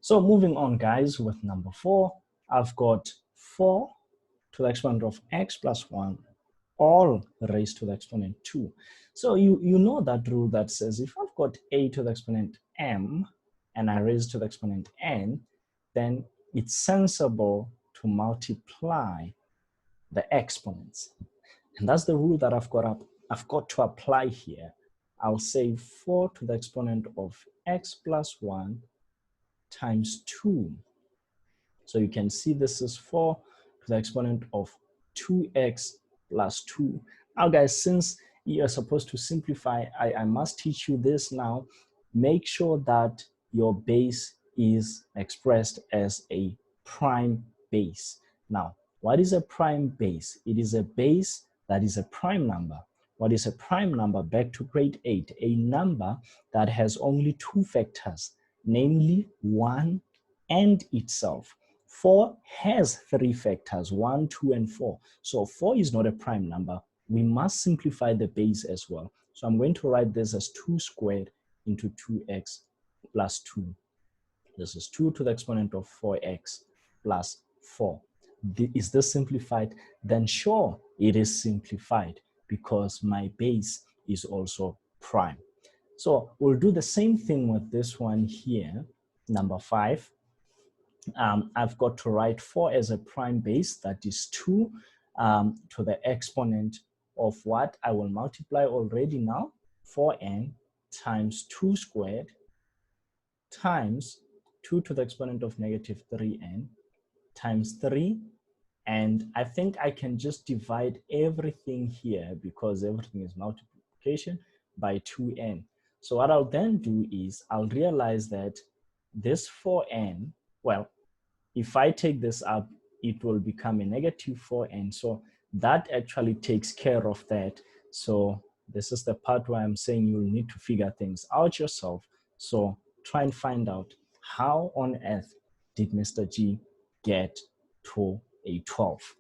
So moving on, guys, with number 4, I've got 4 to the exponent of x plus 1 all raised to the exponent 2. So you know that rule that says if I've got a to the exponent m and I raise to the exponent n, then it's sensible to multiply the exponents. And that's the rule that I've got to apply here. I'll say 4 to the exponent of x plus 1 times 2. So you can see this is 4 to the exponent of 2x plus 2. Now, guys, since you're supposed to simplify, I must teach you this now. Make sure that your base is expressed as a prime base. Now, what is a prime base? It is a base that is a prime number. What is a prime number? Back to grade 8, a number that has only 2 factors, namely 1 and itself. 4 has 3 factors, 1, 2, and 4. So 4 is not a prime number. We must simplify the base as well. So I'm going to write this as 2 squared into 2x plus 2. This is 2 to the exponent of 4x plus 4. Is this simplified? Then sure, it is simplified because my base is also prime. So we'll do the same thing with this one here, number 5. I've got to write 4 as a prime base, that is 2 to the exponent of what? I will multiply already now, 4n times 2 squared times 2 to the exponent of negative 3n times 3. And I think I can just divide everything here because everything is multiplication by 2n. So what I'll then do is I'll realize that this 4n, well, if I take this up, it will become a negative 4n. So that actually takes care of that. So this is the part where I'm saying you'll need to figure things out yourself. So try and find out how on earth did Mr. G get to a 12.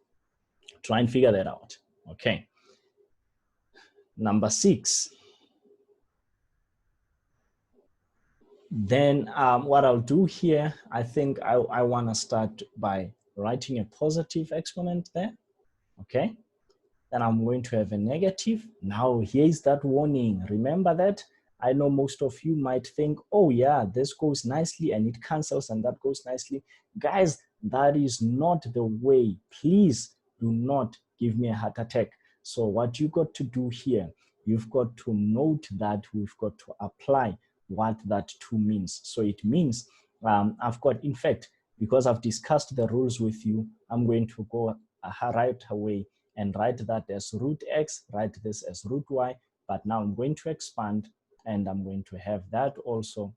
Try and figure that out. Okay. Number 6. Then what I'll do here, I think I want to start by writing a positive exponent there. Okay. Then I'm going to have a negative. Now here's that warning. Remember that? I know most of you might think, oh yeah, this goes nicely and it cancels and that goes nicely. Guys, that is not the way. Please do not give me a heart attack. So what you got to do here, you've got to note that we've got to apply what that 2 means. So it means I've got, in fact, because I've discussed the rules with you, I'm going to go right away and write that as root x, write this as root y, but now I'm going to expand and I'm going to have that also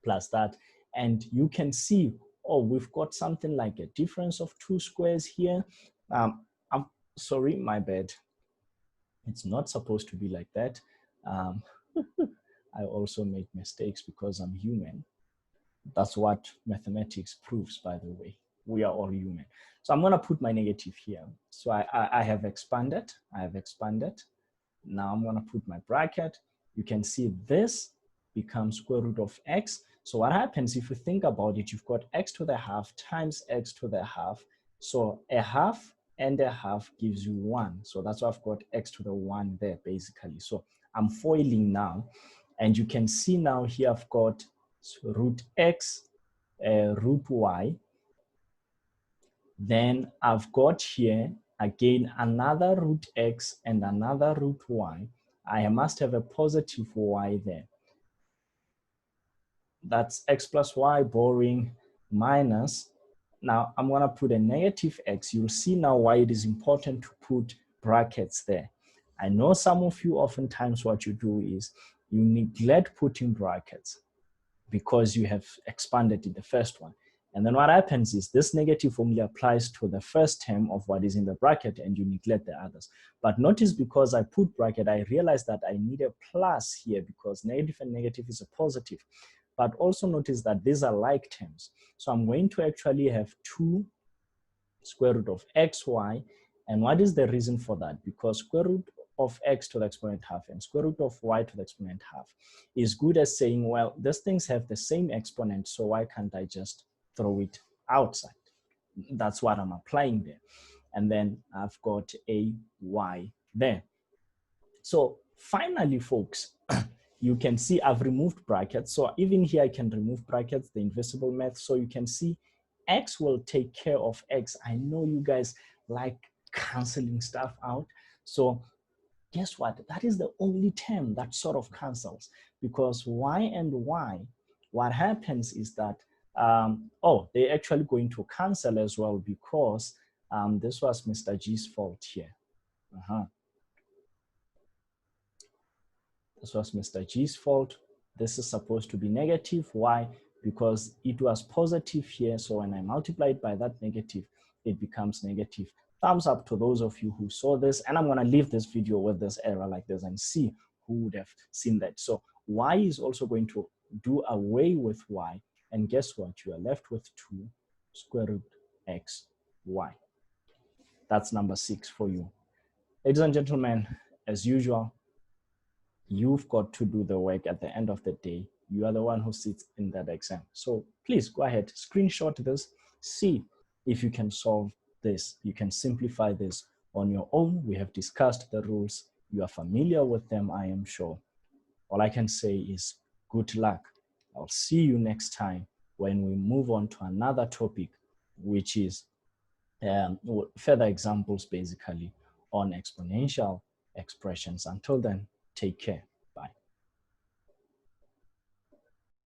plus that. And you can see, oh, we've got something like a difference of 2 squares here. I'm sorry, my bad. It's not supposed to be like that. I also make mistakes because I'm human. That's what mathematics proves, by the way. We are all human. So I'm going to put my negative here. So I have expanded. Now I'm going to put my bracket. You can see this becomes square root of x. So what happens if you think about it, you've got x to the half times x to the half. So a half and a half gives you 1. So that's why I've got x to the 1 there, basically. So I'm foiling now. And you can see now here I've got root x, root y. Then I've got here again another root x and another root y. I must have a positive y there. That's x plus y, boring, minus. Now I'm going to put a negative x. You'll see now why it is important to put brackets there. I know some of you oftentimes what you do is you neglect putting brackets because you have expanded in the first one. And then what happens is this negative only applies to the first term of what is in the bracket and you neglect the others. But notice because I put bracket, I realized that I need a plus here because negative and negative is a positive. But also notice that these are like terms. So I'm going to actually have 2 square root of xy. And what is the reason for that? Because square root of x to the exponent half and square root of y to the exponent half is good as saying, well, these things have the same exponent, so why can't I just throw it outside? That's what I'm applying there. And then I've got a y there. So finally, folks, you can see I've removed brackets. So even here, I can remove brackets, the invisible math. So you can see x will take care of x. I know you guys like canceling stuff out. So guess what? That is the only term that sort of cancels, because y and y, what happens is that, they're actually going to cancel as well, because this was Mr. G's fault here. This was Mr. G's fault. This is supposed to be negative. Why? Because it was positive here. So when I multiply it by that negative, it becomes negative. Thumbs up to those of you who saw this. And I'm going to leave this video with this error like this and see who would have seen that. So y is also going to do away with y. And guess what? You are left with 2 square root x y. That's number 6 for you. Ladies and gentlemen, as usual, you've got to do the work at the end of the day. You are the one who sits in that exam. So please go ahead, screenshot this, see if you can solve this. You can simplify this on your own. We have discussed the rules. You are familiar with them, I am sure. All I can say is good luck. I'll see you next time when we move on to another topic, which is further examples basically on exponential expressions. Until then, take care.